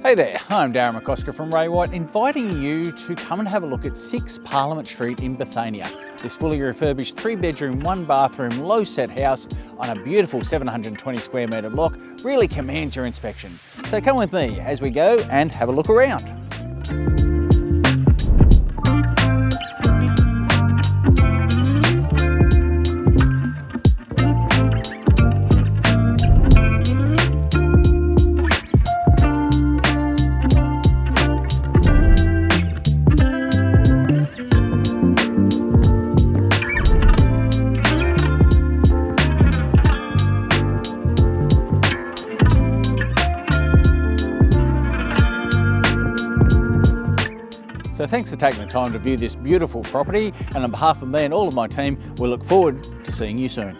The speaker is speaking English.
Hey there, I'm Darren McCosker from Ray White, inviting you to come and have a look at 6 Parliament Street in Bethania. This fully refurbished 3-bedroom, 1-bathroom, low-set house on a beautiful 720 square metre block really commands your inspection. So come with me as we go and have a look around. So thanks for taking the time to view this beautiful property, and on behalf of me and all of my team, we look forward to seeing you soon.